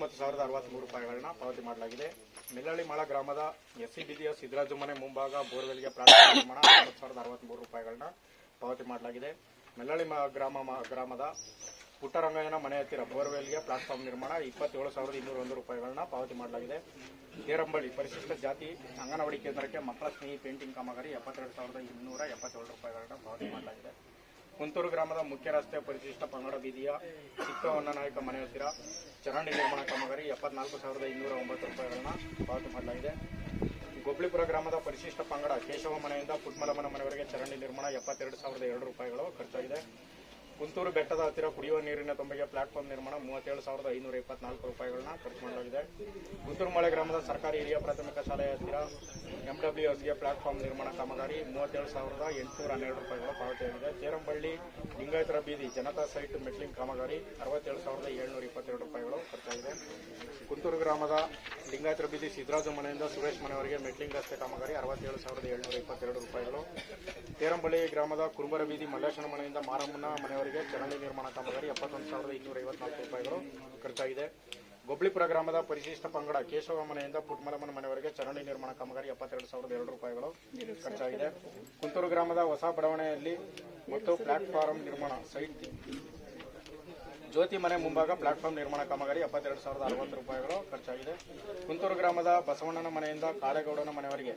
19,063 ರೂಪಾಯಿಗಳನ್ನ ಪಾವತಿ ಮಾಡಲಾಗಿದೆ. ಮೆಲ್ಲಳ್ಳಿ ಮಾಳ ಗ್ರಾಮದ ಎಸ್ಸಿ ಬೀದಿಯ ಸಿದ್ದರಾಜು ಮನೆ ಮುಂಭಾಗ ಬೋರ್ವೆಲ್ಗೆ ಪ್ಲಾಟ್ಫಾರ್ಮ್ ನಿರ್ಮಾಣ 19,063 ರೂಪಾಯಿಗಳನ್ನ ಪಾವತಿ ಮಾಡಲಾಗಿದೆ. ಮೆಲ್ಲಳ್ಳಿ ಗ್ರಾಮದ ಪುಟ್ಟರಂಗಯ್ಯನ ಮನೆ ಹತ್ತಿರ ಬೋರ್ವೆಲ್ಗೆ ಪ್ಲಾಟ್ಫಾರ್ಮ್ ನಿರ್ಮಾಣ 27,201 ರೂಪಾಯಿಗಳನ್ನ ಪಾವತಿ ಮಾಡಲಾಗಿದೆ. ತೇರಂಬಳ್ಳಿ ಪರಿಶಿಷ್ಟ ಜಾತಿ ಅಂಗನವಾಡಿ ಕೇಂದ್ರಕ್ಕೆ ಮಕ್ಕಳ ಸ್ನೇಹಿ ಪೇಂಟಿಂಗ್ ಕಾಮಗಾರಿ 72,277 ರೂಪಾಯಿಗಳನ್ನ ಪಾವತಿ ಮಾಡಲಾಗಿದೆ. ಕುಂತೂರು ಗ್ರಾಮದ ಮುಖ್ಯ ರಸ್ತೆ ಪರಿಶಿಷ್ಟ ಪಂಗಡ ಬೀದಿಯ ಚಿಕ್ಕವನ್ನ ನಾಯಕ ಮನೆ ಹತ್ತಿರ ಚರಂಡಿ ನಿರ್ಮಾಣ ಕಾಮಗಾರಿ 74,209 ರೂಪಾಯಿಗಳನ್ನ ಪಾವತಿ ಮಾಡಲಾಗಿದೆ. ಗೊಬ್ಳಿಪುರ ಗ್ರಾಮದ ಪರಿಶಿಷ್ಟ ಪಂಗಡ ಕೇಶವ ಮನೆಯಿಂದ ಪುಟ್ಮಲಮ್ಮನ ಮನೆಯವರೆಗೆ ಚರಂಡಿ ನಿರ್ಮಾಣ 72,002 ರೂಪಾಯಿಗಳು ಖರ್ಚಾಗಿದೆ. ಕುಂತೂರು ಬೆಟ್ಟದ ಹತ್ತಿರ ಕುಡಿಯುವ ನೀರಿನ ತೊಂಬೆಗೆ ಪ್ಲಾಟ್ಫಾರ್ಮ್ ನಿರ್ಮಾಣ 37,524 ರೂಪಾಯಿಗಳನ್ನ ಖರ್ಚು ಮಾಡಲಾಗಿದೆ. ಕುಂತೂರು ಮಳೆ ಗ್ರಾಮದ ಸರ್ಕಾರಿ ಹಿರಿಯ ಪ್ರಾಥಮಿಕ ಶಾಲೆಯ ಹತ್ತಿರ MWSಗೆ ಪ್ಲಾಟ್ಫಾರ್ಮ್ ನಿರ್ಮಾಣ ಕಾಮಗಾರಿ 37,812 ರೂಪಾಯಿಗಳು ಪಾವತಿಯಾಗಿದೆ. ಚೇರಂಬಳ್ಳಿ ಲಿಂಗಾಯತರ ಬೀದಿ ಜನತಾ ಸೈಟ್ ಮೆಟ್ಲಿಂಗ್ ಕಾಮಗಾರಿ 67,722 ರೂಪಾಯಿಗಳು ಖರ್ಚಾಗಿದೆ. ಕುಂತೂರು ಗ್ರಾಮದ ಲಿಂಗಾಯತರ ಬೀದಿ ಸಿದ್ದರಾಜು ಮನೆಯಿಂದ ಸುರೇಶ್ ಮನೆಯವರೆಗೆ ಮೆಟ್ಲಿಂಗ್ ರಸ್ತೆ ಕಾಮಗಾರಿ 67,722 ರೂಪಾಯಿಗಳು. ತೇರಂಬಳ್ಳಿ ಗ್ರಾಮದ ಕುರುಬರ ಬೀದಿ ಮಲ್ಲೇಶನ ಮನೆಯಿಂದ ಮಾರಮ್ಮನ ಮನೆಯವರೆಗೆ ಚರಂಡಿ ನಿರ್ಮಾಣ ಕಾಮಗಾರಿ 71,254 ರೂಪಾಯಿಗಳು ಖರ್ಚಾಗಿದೆ. ಗೊಬ್ಳಿಪುರ ಗ್ರಾಮದ ಪರಿಶಿಷ್ಟ ಪಂಗಡ ಕೇಶವ ಮನೆಯಿಂದ ಪುಟ್ಮಲಮ್ಮನ ಮನೆಯವರೆಗೆ ಚರಂಡಿ ನಿರ್ಮಾಣ ಕಾಮಗಾರಿ 72,002 ರೂಪಾಯಿಗಳು ಖರ್ಚಾಗಿದೆ. ಕುಂತೂರು ಗ್ರಾಮದ ಹೊಸ ಬಡಾವಣೆಯಲ್ಲಿ ಮತ್ತು ಪ್ಲಾಟ್ಫಾರ್ಮ್ ನಿರ್ಮಾಣ ಸೈಟ್ ಜ್ಯೋತಿ ಮನೆ ಮುಂಭಾಗ ಪ್ಲಾಟ್ಫಾರ್ಮ್ ನಿರ್ಮಾಣ ಕಾಮಗಾರಿ 72,060 ರೂಪಾಯಿಗಳು ಖರ್ಚಾಗಿದೆ. ಕುಂತೂರು ಗ್ರಾಮದ ಬಸವಣ್ಣನ ಮನೆಯಿಂದ ಕಾಳೇಗೌಡನ ಮನೆಯವರೆಗೆ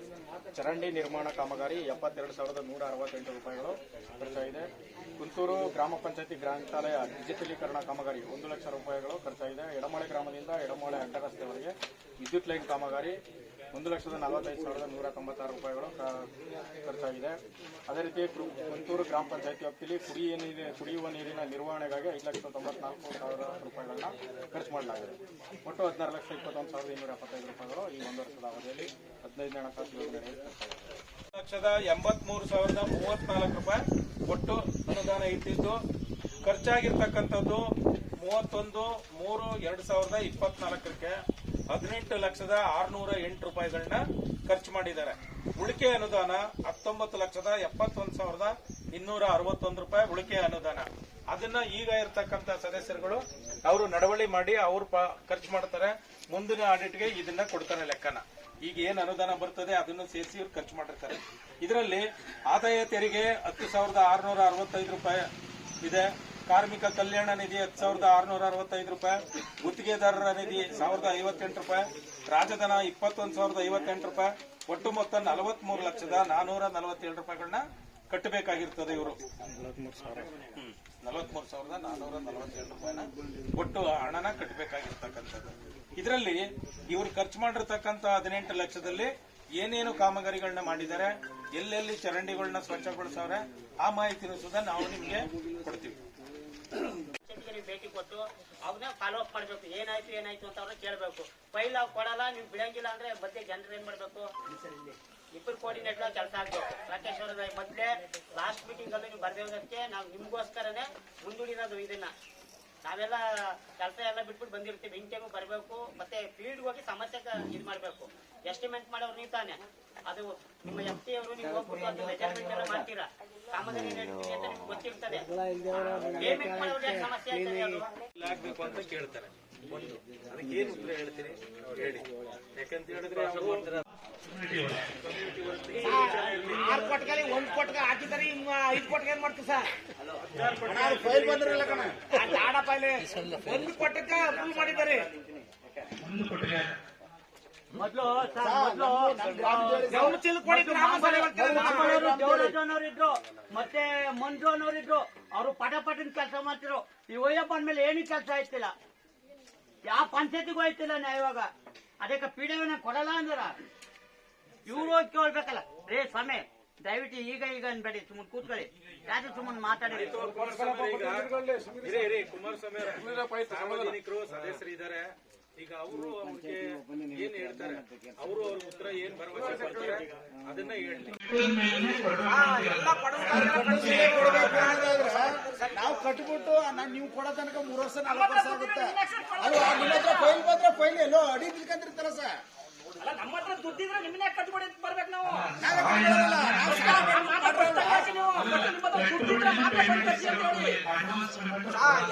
ಚರಂಡಿ ನಿರ್ಮಾಣ ಕಾಮಗಾರಿ 72,168 ರೂಪಾಯಿಗಳು ಖರ್ಚಾಗಿದೆ. ಕುಂತೂರು ಗ್ರಾಮ ಪಂಚಾಯತಿ ಗ್ರಂಥಾಲಯ ಡಿಜಿಟಲೀಕರಣ ಕಾಮಗಾರಿ 1 ಲಕ್ಷ ರೂಪಾಯಿಗಳು ಖರ್ಚಾಗಿದೆ. ಎಡಮೊಳೆ ಗ್ರಾಮದಿಂದ ಎಡಮೊಳೆ ಅಡ್ಡ ರಸ್ತೆವರೆಗೆ ವಿದ್ಯುತ್ ಲೈನ್ ಕಾಮಗಾರಿ 1,45,196 ರೂಪಾಯಿಗಳು ಖರ್ಚಾಗಿದೆ. ಅದೇ ರೀತಿ ಕುಂತೂರು ಗ್ರಾಮ ಪಂಚಾಯತಿ ವ್ಯಾಪ್ತಿಯಲ್ಲಿ ಕುಡಿಯುವ ನೀರಿನ ನಿರ್ವಹಣೆಗಾಗಿ 5,94,000 ರೂಪಾಯಿಗಳನ್ನ ಖರ್ಚು ಮಾಡಲಾಗಿದೆ. ಒಟ್ಟು 16,21,275 ರೂಪಾಯಿಗಳು ಈ 1 ವರ್ಷದ ಅವಧಿಯಲ್ಲಿ 15ನೇ ಹಣಕಾಸು ಯೋಜನೆಯಲ್ಲಿ 1,83,034 ರೂಪಾಯಿ ಒಟ್ಟು ಅನುದಾನ ಇಟ್ಟಿದ್ದು ಖರ್ಚಾಗಿರ್ತಕ್ಕಂಥದ್ದು 31/3/2024ಕ್ಕೆ 18,608 ರೂಪಾಯಿಗಳನ್ನ ಖರ್ಚು ಮಾಡಿದ್ದಾರೆ. ಉಳಿಕೆ ಅನುದಾನ 19,71,261 ರೂಪಾಯಿ ಉಳಿಕೆ ಅನುದಾನ. ಅದನ್ನ ಈಗ ಇರ್ತಕ್ಕಂಥ ಸದಸ್ಯರುಗಳು ಅವರು ನಡವಳಿ ಮಾಡಿ ಅವರು ಖರ್ಚು ಮಾಡ್ತಾರೆ. ಮುಂದಿನ ಆಡಿಟ್ಗೆ ಇದನ್ನ ಕೊಡ್ತಾರೆ ಲೆಕ್ಕನ. ಈಗ ಏನ್ ಅನುದಾನ ಬರ್ತದೆ ಅದನ್ನು ಸೇರಿಸಿ ಇವ್ರು ಖರ್ಚು ಮಾಡಿರ್ತಾರೆ. ಇದರಲ್ಲಿ ಆದಾಯ ತೆರಿಗೆ 10,665 ರೂಪಾಯಿ ಇದೆ. ಕಾರ್ಮಿಕ ಕಲ್ಯಾಣ ನಿಧಿ 10,665 ರೂಪಾಯಿ, ಗುತ್ತಿಗೆದಾರರ ನಿಧಿ 1,058 ರೂಪಾಯಿ, ರಾಜಧನ 21,058 ರೂಪಾಯಿ, ಒಟ್ಟು ಮೊತ್ತ 43,447 ರೂಪಾಯಿಗಳನ್ನ ಕಟ್ಟಬೇಕಾಗಿರ್ತದೆ. ಇವರು 43,447 ರೂಪಾಯಿನ ಒಟ್ಟು ಹಣನ ಕಟ್ಟಬೇಕಾಗಿರ್ತಕ್ಕಂಥದ್ದು. ಇದರಲ್ಲಿ ಇವರು ಖರ್ಚು ಮಾಡಿರ್ತಕ್ಕಂಥ 18 ಲಕ್ಷದಲ್ಲಿ ಏನೇನು ಕಾಮಗಾರಿಗಳನ್ನ ಮಾಡಿದ್ದಾರೆ, ಎಲ್ಲೆಲ್ಲಿ ಚರಂಡಿಗಳನ್ನ ಸ್ವಚ್ಛಗೊಳಿಸವ್ರೆ ಆ ಮಾಹಿತಿನೂ ಸುಧಾ ನಾವು ನಿಮ್ಗೆ ಕೊಡ್ತೀವಿ. ಭೇಟಿ ಕೊಟ್ಟು ಅವ್ರನ್ನ ಫಾಲೋ ಅಪ್ ಮಾಡ್ಬೇಕು. ಏನಾಯ್ತು ಅಂತ ಅವ್ರನ್ನ ಕೇಳಬೇಕು. ಫೈಲ್ ಕೊಡಲ್ಲ, ನೀವು ಬಿಡಂಗಿಲ್ಲ ಅಂದ್ರೆ ಮತ್ತೆ ಜನರು ಏನ್ ಮಾಡ್ಬೇಕು, ಇಬ್ಬರು ಕೋಆರ್ಡಿನೇಟರ್ ಕೆಲಸ ಆಗ್ಬೇಕು. ರಾಕೇಶ್ ಅವರ ಮೊದಲೇ ಲಾಸ್ಟ್ ಮೀಟಿಂಗ್ ಅಲ್ಲಿ ನೀವು ಬರ್ದೇವುದಕ್ಕೆ ನಾವು ನಿಮ್ಗೋಸ್ಕರನೇ ಮುಂದೂಡಿರೋದು. ಇದನ್ನ ನಾವೆಲ್ಲ ಕೆಲಸ ಎಲ್ಲ ಬಿಟ್ಬಿಟ್ಟು ಬಂದಿರ್ತೀವಿ. ಇನ್ ಟೈಮ್ ಬರಬೇಕು, ಮತ್ತೆ ಫೀಲ್ಡ್ ಹೋಗಿ ಸಮಸ್ಯೆ ಇದು ಮಾಡ್ಬೇಕು. ಎಸ್ಟಿಮೇಟ್ ಮಾಡೋರು ನೀವು ತಾನೆ, ಅದು ನಿಮ್ಮ FT ಅವರು ನೀವು ಹೋಗ್ಬಿಟ್ಟು ಅದು ಮೆಜರ್ಮೆಂಟ್ ಎಲ್ಲ ಮಾಡ್ತೀರಾ, ಕಾಮಗಾರಿ ನಡೀತೀವಿ ಅಂತ ನಿಮ್ಗೆ ಗೊತ್ತಿರ್ತದೆ. ಪೇಮೆಂಟ್ ಮಾಡೋರಿಗೆ ಸಮಸ್ಯೆ ಆಗ್ತದೆ. ಅದು ಆಗ್ಬೇಕು ಅಂತ ಕೇಳ್ತಾರೆ. ಒಂದು ಅದಕ್ಕೆ ಏನು ಉತ್ತರ ಹೇಳ್ತೀರಿ ಹೇಳಿ. ಯಾಕಂತ ಹೇಳಿದ್ರೆ 6 ಕೊಟ್ಟಿಗೆ 1 ಕೊಟ್ಟಿಗೆ ಹಾಕಿದ್ದಾರೆ, 5 ಕೊಟ್ಟಿಗೆ ಏನ್ ಮಾಡ್ತೀವಿ ಸರ್? ಫೈಲ್ ಬಂದಿರಲ್ಲ ಕಣ, ಆಡ ಫೈಲ್ 1 ಕೊಟ್ಟಿಗೆ ಅಪ್ರೂವ್ ಮಾಡಿದ್ದಾರೆ. ಮೊದಲು ದೇವರಾಜನವರಿದ್ರು ಮತ್ತೆ ಮಂಜು ಅನ್ನೋರಿದ್ರು. ಅವರು ಪಟಪಟಿನ ಕೆಲಸ ಮಾಡ್ತಿರು. ಈ ಒಯ್ಯಪ್ಪ ಅಂದ್ಮೇಲೆ ಏನು ಕೆಲಸ ಆಯ್ತಿಲ್ಲ, ಯಾವ ಪಂಚಾಯತಿಗೂ ಆಯ್ತಿಲ್ಲ ಇವಾಗ. ಅದಕ್ಕೆ PDOನ ಕೊಡಲ್ಲ ಅಂದ್ರ ಇವ್ರು ಹೋಗಿ ಕೇಳ್ಬೇಕಲ್ಲ. ರೇ ಸ್ವಾಮಿ ದಯವಿಟ್ಟು ಈಗ ಅನ್ಬೇಡಿ, ಸುಮ್ಮನೆ ಕೂತ್ಕೊಳ್ಳಿ. ಯಾರು ಸುಮ್ಮನೆ ಮಾತಾಡಿ. ಕುಮಾರಸ್ವಾಮಿ ಸದಸ್ಯರು ಇದ್ದಾರೆ. ಈಗ ಅವರು ಅವ್ರಿಗೆ ಏನ್ ಹೇಳ್ತಾರೆ, ಅವರು ಅವ್ರ ಉತ್ತರ ಏನ್ ಭರವಸೆ ಕೊಡ್ತಾರೆ ಅದನ್ನ ಹೇಳಿ. ನಾವು ಕಟ್ಬಿಟ್ಟು ನೀವು ಕೊಡೋ ತನಕ 3 ವರ್ಷ 4 ವರ್ಷ ಆಗುತ್ತೆ. ಅದು ನಿಮ್ಮ ಹತ್ರ ಫೈಲ್ ಬಂದ್ರೆ ಫೈಲ್ ಎಲ್ಲೋ ಅಡಿ ಬಿಲ್ಕಂದಿರ್ತಾರ ಸರ್. ನಮ್ಮ ಹತ್ರ ದುಡ್ಡಿದ್ರೆ ನಿಮ್ಮನ್ನೇ ಕಟ್ಕೊಡಿ ಬರ್ಬೇಕು ನಾವು.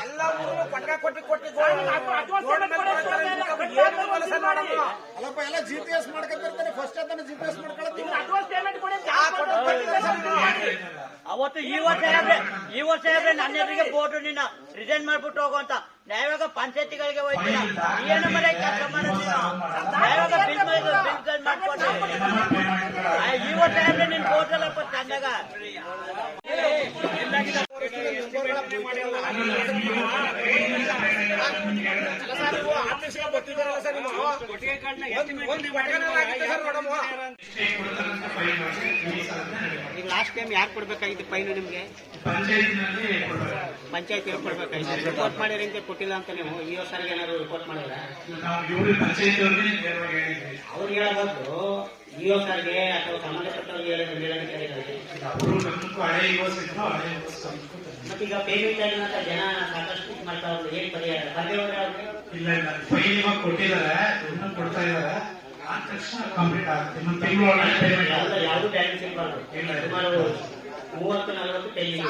ಎಲ್ಲ ಊರು ಕೊಟ್ಟ ಕೊಟ್ಟಿ ಅಲ್ಲಪ್ಪ ಎಲ್ಲ GPS ಮಾಡ್ಕೊತಿರ್ತಾರೆ ಫಸ್ಟ್ ಅದನ್ನ GPS ಮಾಡ್ಕೊಳ್ತೀವಿ ಅವತ್ತು ಈ ವರ್ಷ ನನ್ನ ಎದುರಿಗೆ ಬೋರ್ಡು ನಿನ್ನ ರಿಸೈನ್ ಮಾಡ್ಬಿಟ್ಟು ಹೋಗುವಂತ ನ್ಯಾಯವಾಗ ಪಂಚಾಯತಿಗಳಿಗೆ ಹೋಯ್ತಿಲ್ಲ ಏನು ಮನೆ ಕೆಲಸ ಮಾಡೋದಿಲ್ಲ ನ್ಯಾಯವಾಗ ಬಿಲ್ ಮಾಡ್ಕೊಂಡು ಈ ವರ್ಷ ನಿನ್ ಬೋರ್ಡ್ ಅಲ್ಲಪ್ಪ ಚಂದಾಗ ಆಫೀಸ್ಗೆ ಬರ್ತಿದ್ದಾರಲ್ಲ ಸರ್ ಈಗ ಲಾಸ್ಟ್ ಟೈಮ್ ಯಾರು ಕೊಡ್ಬೇಕಾಗಿತ್ತು ಫೈನು ನಿಮ್ಗೆ ಪಂಚಾಯತ್ ಕೊಡ್ಬೇಕಾಗಿತ್ತು ರಿಪೋರ್ಟ್ ಮಾಡಿರಿ ಅಂತ ಕೊಟ್ಟಿಲ್ಲ ಅಂತ ನೀವು ಈ ವರ್ಷರಿಗೆ ಏನಾದ್ರು ರಿಪೋರ್ಟ್ ಮಾಡಿದ್ರೆ ಅವ್ರಿಗೆ ಹೇಳಬಹುದು ಈ ವರ್ಷರಿಗೆ ಅಥವಾ ಸಂಬಂಧಪಟ್ಟವ್ರಿಗೆ ಮತ್ತೀಗ ಪೇಮೆಂಟ್ ಅಂತ ಜನ ಸಾಕಷ್ಟು ಮಾಡ್ತಾ ಹೋದ್ರು ಏನ್ ಪರಿಹಾರ ಇಲ್ಲ ಫೈನ್ ಇವಾಗ ಕೊಟ್ಟಿದ್ದಾರೆ ಕೊಡ್ತಾ ಇದಾರೆ ಆ ತಕ್ಷಣ ಕಂಪ್ಲೀಟ್ ಆಗುತ್ತೆ ಇನ್ನೊಂದು ತಿಂಗಳು ಯಾವ್ದು ಬ್ಯಾಲೆನ್ಸ್ ಇರಬಾರ್ದು ಸುಮಾರು 30-40 ಟೈಮಿಂಗ್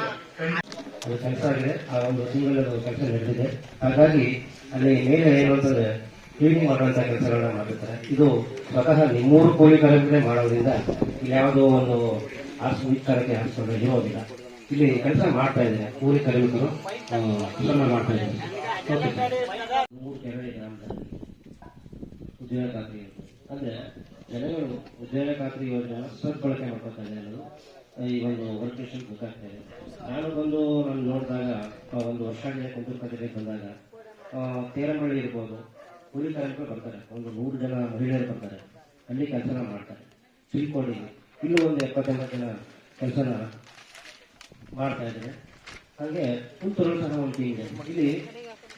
ಅದು ಕೆಲಸ ಆಗಿದೆ ಆ ಒಂದು ತಿಂಗಳು ಕೆಲಸ ನಡೆದಿದೆ ಹಾಗಾಗಿ ಅಲ್ಲಿ ಮೇಲೆ ಏನು ಅಂತಂದ್ರೆ ಕ್ಲೀನಿಂಗ್ ಮಾಡುವಂತ ಕೆಲಸಗಳನ್ನ ಮಾಡಿರ್ತಾರೆ ಇದು ಸ್ವತಃ ನಿಮ್ಮೂರು ಕೂಲಿ ಕಾರ್ಮಿಕರೇ ಮಾಡೋದ್ರಿಂದ ಇಲ್ಲಿ ಯಾವುದೋ ಒಂದು ವಿಚಾರಕ್ಕೆ ಹಾರಿಸ್ಕೊಂಡು ಇರೋದಿಲ್ಲ ಇಲ್ಲಿ ಕೆಲಸ ಮಾಡ್ತಾ ಇದ್ದಾರೆ ಕೂಲಿ ಕಾರ್ಮಿಕರು ಕೆಲಸ ಮಾಡ್ತಾ ಇದ್ದಾರೆ 3 ಕೆರೆ ಗ್ರಾಮದಲ್ಲಿ ಉದ್ಯೋಗ ಖಾತ್ರಿ ಇರ್ತದೆ ಅಂದ್ರೆ ಜನಗಳು ಉದ್ಯೋಗ ಖಾತ್ರಿ ಯೋಜನೆ ಸದ್ಬಳಕೆ ಮಾಡ್ಕೊತಾ ಇದೆ ಅನ್ನೋದು ಈ ಒಂದು ವರ್ಕೇಶನ್ ಗೊತ್ತಾಗ್ತಾ ಇದೆ. ನಾನು ನೋಡಿದಾಗ ಒಂದು ವರ್ಷ ಕುಂದೂರು ಕಚೇರಿಗೆ ಬಂದಾಗ ತೇರಮಳ್ಳಿ ಇರ್ಬೋದು ಕೂಲಿ ಕಾರ್ಮಿಕರು ಬರ್ತಾರೆ, ಒಂದು 100 ಜನ ಮಹಿಳೆಯರು ಬರ್ತಾರೆ, ಅಲ್ಲಿ ಕೆಲಸನ ಮಾಡ್ತಾರೆ. ಚಿಲ್ಕೋಡಿಗೆ ಇಲ್ಲೂ ಒಂದು 70-80 ಜನ ಕೆಲಸನ ಮಾಡ್ತಾ ಇದ್ದಾರೆ. ಹಾಗೆ ಕುಂತೂರು ಸಹ ಒಂದು ಟೀಮ್ ಇದೆ. ಇಲ್ಲಿ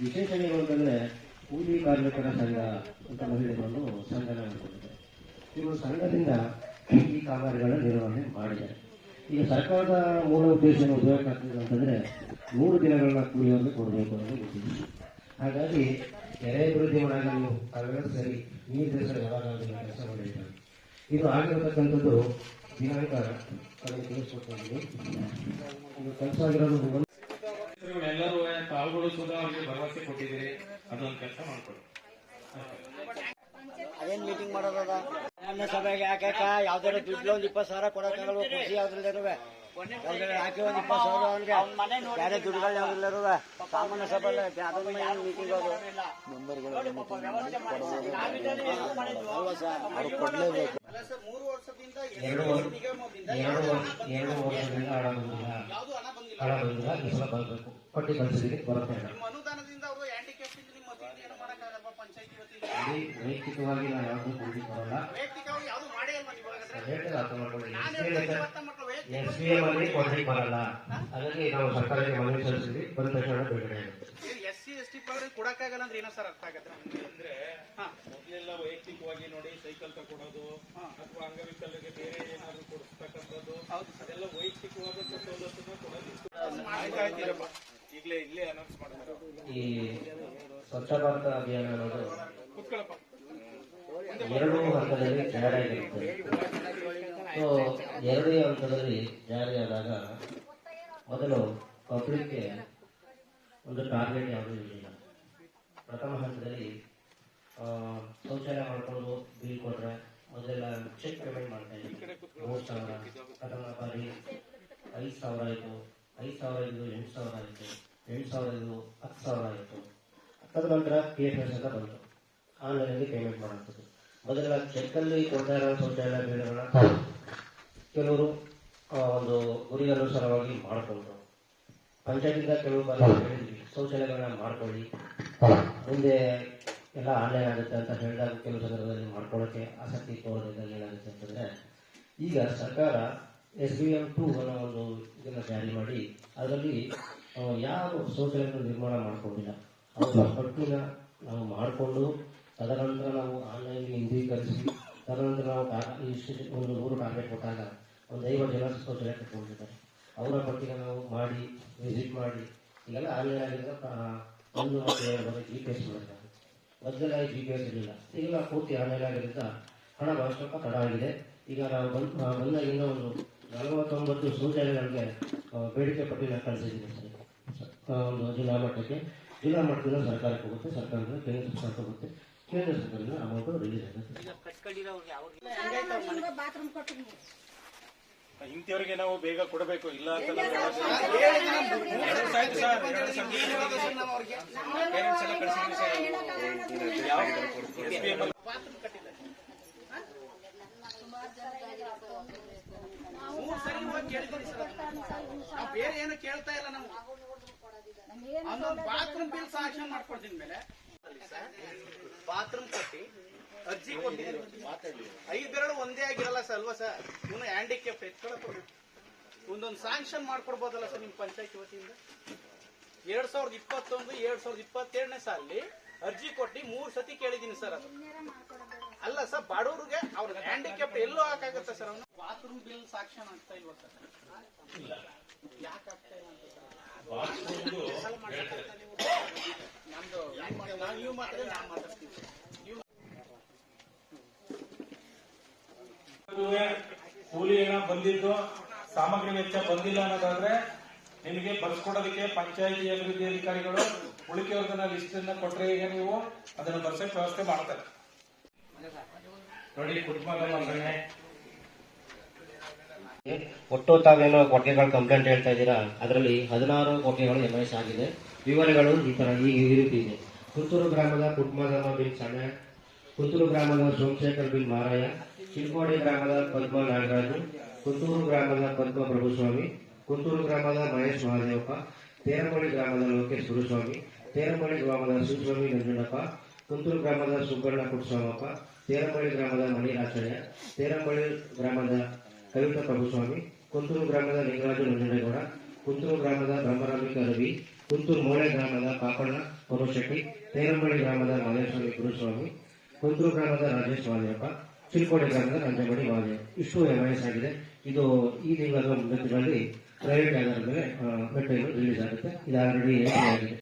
ವಿಶೇಷ ಏನು ಅಂತಂದ್ರೆ ಕೂಲಿ ಕಾರ್ಮಿಕರ ಸಂಘ ಅಂತ ಮಹಿಳೆಯರು ಸಂಘನ ಮಾಡಿಕೊಂಡಿದ್ದಾರೆ. ಇವರು ಸಂಘದಿಂದ ಈ ಕಾಮಗಾರಿಗಳ ನಿರ್ವಹಣೆ ಮಾಡಿದ್ದಾರೆ. ಈಗ ಸರ್ಕಾರದ ಮೂಲ ಉದ್ದೇಶ ಉದ್ಯೋಗ ಖಾತ್ರಿ ಅಂತಂದ್ರೆ 100 ದಿನಗಳನ್ನ ಕೂಲಿಯವರಿಗೆ ಕೊಡಬೇಕು ಅನ್ನೋದು ಗೊತ್ತಿದೆ. ಹಾಗಾಗಿ ಕೆರೆ ಅಭಿವೃದ್ಧಿ ಮಾಡಾಗ ನೀವು ಅವೆಲ್ಲ ಸರಿ ನೀರು ದೇಶ ಯಾವಾಗ ಕೆಲಸ ಮಾಡಿದ್ದಾರೆ. ಇದು ಆಗಿರತಕ್ಕಂಥದ್ದು ದಿನಾಂಕ ತಿಳಿಸ್ಕೊಟ್ಟಿದ್ದೀವಿ. ಇದು ಕೆಲಸ ಆಗಿರೋದು ಎಲ್ಲರೂ ತಾವುಗಳು ಸುಧಾ ಅವರಿಗೆ ಭರವಸೆ ಕೊಟ್ಟಿದ್ದೀರಿ, ಅದೊಂದು ಕೆಲಸ ಮಾಡ್ಕೊಳ್ಳಿ. ಅದೇನ್ ಮೀಟಿಂಗ್ ಮಾಡೋದ ಸಾಮಾನ್ಯ ಸಭೆಗೆ ಯಾಕ ಯಾವ್ದಾರ ದುಡ್ಡು ಒಂದು 20,000 ಕೊಡಕ್ಕಾಗಲ್ವ? ಖುಷಿ ಯಾವ್ದ್ರಲ್ಲಿರುವೆ ಹಾಕಿ ಒಂದು 20,000 ಅವನಿಗೆ ಬೇರೆ ದುಡ್ಡುಗಳು ಯಾವ್ದ್ರಲ್ಲಿರುವೆ ಸಾಮಾನ್ಯ ಸಭೆ ಮೀಟಿಂಗ್ ಅದು ಮೆಂಬರ್ಗಳು ಅಲ್ವಾ ಸರ್? ಅವ್ರು ಕೊಡ್ಲೇಬೇಕು. 2 ವರ್ಷದಿಂದ ಹಣ ಬಂದಿಲ್ಲ ಈ ಸಲ ಬರಬೇಕು. ಪಟ್ಟಿ ಕಳಿಸಿದ್ರೆ ಬರುತ್ತೆ. ವೈಯಕ್ತಿಕವಾಗಿ ನಾವು ಯಾವ್ದು ಕೊಡಿ ಬರೋಲ್ಲ. ಅರ್ಥ ಮಾಡ್ಕೊಳ್ಳಿ. SBM ಅಲ್ಲಿ ಕೊಡ್ಲಿಕ್ಕೆ ಬರಲ್ಲ. ಹಾಗಾಗಿ ನಾವು ಸರ್ಕಾರಕ್ಕೆ ಮನವಿ ಸಲ್ಲಿಸಿದ್ವಿ. ಬಂದ ತಕ್ಷಣ ಬಿಡುಗಡೆ SC/ST ಕೊಡಕ್ಕಾಗಲ್ಲ ಅಂದ್ರೆ ಏನೋ ಸರ್ ಅರ್ಥ ಆಗತ್ತೆ ಅಂದ್ರೆ ಮೊದಲೆಲ್ಲ ವೈಯಕ್ತಿಕವಾಗಿ ನೋಡಿ ಸೈಕಲ್ ತಗೊಳೋದು ಅಥವಾ ಅಂಗವಿಕಲರಿಗೆ ಬೇರೆ ಏನಾದ್ರು ಕೊಡಿಸ್ತಕ್ಕಂಥದ್ದು ಅದೆಲ್ಲ ವೈಯಕ್ತಿಕವಾದಂತ ಸವಲತ್ತನ್ನ ಕೊಡೋದು ಈಗಲೇ ಇಲ್ಲೇ ಅನೌನ್ಸ್ ಮಾಡ್ತಾರೆ. ಈ ಸ್ವಚ್ಛ ಭಾರತ ಅಭಿಯಾನ ಅನ್ನೋದು 2 ಹಂತದಲ್ಲಿ ಜಾರಿಯಾಗಿರುತ್ತದೆ. ಸೊ 2ನೇ ಹಂತದಲ್ಲಿ ಜಾರಿಯಾದಾಗ ಮೊದಲು ಪಬ್ಲಿಕ್ಗೆ ಒಂದು ಟಾರ್ಗೆಟ್ ಯಾವುದೂ ಇರಲಿಲ್ಲ. ಪ್ರಥಮ ಹಂತದಲ್ಲಿ ಶೌಚಾಲಯ ಮಾಡಿಕೊಂಡು ಬಿಲ್ ಕೊಟ್ರೆ ಮೊದಲೆಲ್ಲ ಚೆಕ್ ಪೇಮೆಂಟ್ ಮಾಡ್ತಾ ಇದ್ವಿ. 3,000 ಪ್ರಥಮ ಬಾರಿ 5,000 ಆಯಿತು, 5,000 ಇದು 8,000 ಆಯಿತು, 8,000 ಇದು 10,000 ಆಯಿತು. ತದನಂತರ PFS ಅಂತ ಬಂತು, ಆನ್ಲೈನಲ್ಲಿ ಪೇಮೆಂಟ್ ಮಾಡುವಂಥದ್ದು. ಮೊದಲೆಲ್ಲ ಚೆಕ್ಕಲ್ಲಿ ಕೊಡ್ತಾ ಇರೋ ಶೌಚಾಲಯ ಬಿಲ್ಗಳನ್ನ ಕೆಲವರು ಒಂದು ಗುರಿ ಅನುಸಾರವಾಗಿ ಮಾಡಿಕೊಂಡ್ರು. ಪಂಚಾಯತಿಂದ ಕೆಲವು ಬಾರಿ ಹೇಳಿದ್ವಿ ಶೌಚಾಲಯಗಳನ್ನ ಮಾಡ್ಕೊಳ್ಳಿ, ಮುಂದೆ ಎಲ್ಲ ಆನ್ಲೈನ್ ಆಗುತ್ತೆ ಅಂತ ಹೇಳಿದಾಗ ಕೆಲವು ಸಂದರ್ಭದಲ್ಲಿ ಮಾಡ್ಕೊಳ್ಳೋಕ್ಕೆ ಆಸಕ್ತಿ ತೋರದಿದ್ದಾಗ ಏನಾಗುತ್ತೆ ಅಂತಂದರೆ ಈಗ ಸರ್ಕಾರ SBM 2 ಅನ್ನೋ ಒಂದು ಇದನ್ನು ಜಾರಿ ಮಾಡಿ ಅದರಲ್ಲಿ ಯಾರು ಶೌಚಾಲಯಗಳನ್ನು ನಿರ್ಮಾಣ ಮಾಡ್ಕೊಂಡಿಲ್ಲ ಅವ್ರ ಪಟ್ಟಿನ ನಾವು ಮಾಡಿಕೊಂಡು ತದನಂತರ ನಾವು ಆನ್ಲೈನ್ ಹಿಂದೀಕರಿಸಿ ತದನಂತರ ನಾವು ಒಂದು 100 ಟಾರ್ಗೆಟ್ ಕೊಟ್ಟಾಗ ಒಂದು 50 ಜನ ಶೌಚಾಲಯ ಕಟ್ಕೊಂಡಿರ್ತಾರೆ. ಅವರ ಪಟ್ಟಿಗೆ ನಾವು ಮಾಡಿ ವಿಸಿಟ್ ಮಾಡಿ ಈಗೆಲ್ಲ ಆನ್ಲೈನ್ ಆಗಿರೋ 1 ಮತ್ತು 2 ಬಾರಿ GPS ಮಾಡ್ತಾರೆ. ಮೊದಲೆಲ್ಲ GPS ಇರಲಿಲ್ಲ, ಈಗೆಲ್ಲ ಪೂರ್ತಿ ಆನ್ಲೈನ್ ಆಗಿರೋದ್ರಿಂದ ಹಣ ಬಹಳ ತಡ ಆಗಿದೆ. ಈಗ ನಾವು ಬಂದಾಗಿಂದ ಒಂದು 49 ಶೌಚಾಲಯಗಳಿಗೆ ಬೇಡಿಕೆ ಪಟ್ಟಿನ ಕಳಿಸಿದ್ದೀನಿ ಸರ್. ಒಂದು ಜಿಲ್ಲಾ ಮಟ್ಟಕ್ಕೆ, ಜಿಲ್ಲಾ ಮಟ್ಟದಿಂದ ಸರ್ಕಾರಕ್ಕೆ ಹೋಗುತ್ತೆ, ಸರ್ಕಾರದಿಂದ ಕೇಂದ್ರ ಸರ್ಕಾರಕ್ಕೆ ಹೋಗುತ್ತೆ, ಕೇಂದ್ರ ಸರ್ಕಾರದಿಂದ ಅಮೌಂಟ್ ರಿಲೀಸ್ ಆಗುತ್ತೆ. ಇಂಥವ್ರಿಗೆ ನಾವು ಬೇಗ ಕೊಡಬೇಕು, ಇಲ್ಲ ಅಂತ ಬೇರೆ ಏನು ಕೇಳ್ತಾ ಇಲ್ಲ ನಾವು. ಬಾತ್ರೂಮ್ ಬಿಲ್ ಸಾಕ್ಷನ್ ಮಾಡ್ಕೊಡ್ತೀನಿ ಮೇಲೆ ಬಾತ್ರೂಮ್ ಕೊಟ್ಟಿ ಅರ್ಜಿ ಕೊಟ್ಟಿದ್ದೀನಿ. 5 ಬೆರಳು ಒಂದೇ ಆಗಿರಲ್ಲ ಸರ್ ಅಲ್ವಾ ಸರ್? ಇವನು ಹ್ಯಾಂಡಿಕ್ಯಾಪ್ ಎತ್ಕೊಳಕ್ ಒಂದೊಂದು ಸ್ಯಾಂಕ್ಷನ್ ಮಾಡ್ಕೊಡ್ಬೋದಲ್ಲ ಸರ್ ನಿಮ್ ಪಂಚಾಯತ್ ವತಿಯಿಂದ? 2021 2022ನೇ ಸಾಲಿ ಅರ್ಜಿ ಕೊಟ್ಟು 3 ಸತಿ ಕೇಳಿದೀನಿ ಸರ್. ಅದು ಅಲ್ಲ ಸರ್, ಬಡವ್ರಿಗೆ ಅವ್ರ ಹ್ಯಾಂಡಿಕ್ಯಾಪ್ ಎಲ್ಲೋ ಹಾಕಾಗತ್ತೆ ಸರ್. ಅವನು ಬಾತ್ರೂಮ್ ಬಿಲ್ ಸಾಕ್ಷನ್ ಆಗ್ತಾ ಇಲ್ವಾ ಸರ್? ಯಾಕೆ ಆಗ್ತಾ ಇಲ್ಲ ಅಂತ ನಮ್ದು ನೀವು ಮಾತಾಡಿ, ನಾವು ಮಾತಾಡ್ತೀವಿ. ಕೂಲಿ ಏನೋ ಬಂದಿದ್ದು, ಸಾಮಗ್ರಿ ವೆಚ್ಚ ಬಂದಿಲ್ಲ ಅನ್ನೋದಾದ್ರೆ ನಿಮಗೆ ಬರ್ಸ್ಕೊಡೋದಕ್ಕೆ ಪಂಚಾಯತಿ ಅಭಿವೃದ್ಧಿ ಅಧಿಕಾರಿಗಳು ಉಳಿಕೆಯವ್ರನ್ನ ಲಿಸ್ಟ್ ಅನ್ನ ಕೊಟ್ರೆ ಈಗ ನೀವು ಅದನ್ನ ಬರ್ಸಕ್ ವ್ಯವಸ್ಥೆ ಮಾಡ್ತಾರೆ. ನೋಡಿ, ಕುಟುಂಬ ಮಂಡನೆ ಒಟ್ಟು ತಾವೇನೋ ಕೊಟ್ಟಿಗೆಗಳ ಕಂಪ್ಲೇಂಟ್ ಹೇಳ್ತಾ ಇದ್ದೀರಾ, ಅದರಲ್ಲಿ 16 ಕೊಟ್ಟಿಗೆಗಳು MIS ಆಗಿದೆ. ವಿವರಗಳು ಈ ರೀತಿ ಇದೆ. ಕುಂತೂರು ಗ್ರಾಮದ ಕುಟ್ಮಗಮ ಬಿನ್ ಸಣ್ಣ, ಕುಂತೂರು ಗ್ರಾಮದ ಸೋಮಶೇಖರ್ ಬಿನ್ ಮಾರಯ್ಯ, ಚಿಲ್ಕೋಡಿ ಗ್ರಾಮದ ಪದ್ಮ ನಾಗರಾಜು, ಕುಂತೂರು ಗ್ರಾಮದ ಪದ್ಮ ಪ್ರಭುಸ್ವಾಮಿ, ಕುಂತೂರು ಗ್ರಾಮದ ಮಹೇಶ್ ಮಹಾದೇವಪ್ಪ, ತೇರಮಳಿ ಗ್ರಾಮದ ಲೋಕೇಶ್ ಗುರುಸ್ವಾಮಿ, ತೇರಮಳಿ ಗ್ರಾಮದ ಶಿವಸ್ವಾಮಿ ನಂಜುಂಡಪ್ಪ, ಕುಂತೂರು ಗ್ರಾಮದ ಸುಬ್ಬಣ್ಣ ಕುಟ್ಸ್ವಾಮಪ್ಪ, ತೇರಮಳಿ ಗ್ರಾಮದ ಮಣಿರಾಚಯ್ಯ, ತೇರಮಳಿ ಗ್ರಾಮದ ಕವಿತಾ ಪ್ರಭುಸ್ವಾಮಿ, ಕುಂತೂರು ಗ್ರಾಮದ ಲಿಂಗರಾಜು ನಂಜುಂಡೇಗೌಡ, ಕುಂತೂರು ಗ್ರಾಮದ ಬ್ರಹ್ಮರಾಂಬಿಕ ರವಿ, ಕುಂತೂರು ಮೂಳೆ ಗ್ರಾಮದ ಪಾಪಣ್ಣ ಪೊರುಶೆಟ್ಟಿ, ತೇರಮಳಿ ಗ್ರಾಮದ ಮಹೇಶ್ವರಿ ಗುರುಸ್ವಾಮಿ, ಕುಂತೂರು ಗ್ರಾಮದ ರಾಜೇಶ್ ವಾಲಿಯಪ್ಪ, ಚಿಲ್ಕೋಡಿ ಗ್ರಾಮದ ನಂಜಮಣಿ ವಾಲಿಯ. ಇಷ್ಟು MIS ಆಗಿದೆ. ಇದು ಈ ತಿಂಗಳ ಮುಂದಿನ ತಿಂಗಳಲ್ಲಿ ಪ್ರೈವೇಟ್ ಆಧಾರದ ಮೇಲೆ ಮೆಟ್ಟಲು ರಿಲೀಸ್ ಆಗುತ್ತೆ. ಇದು ಆಲ್ರೆಡಿ ಆಗಿದೆ.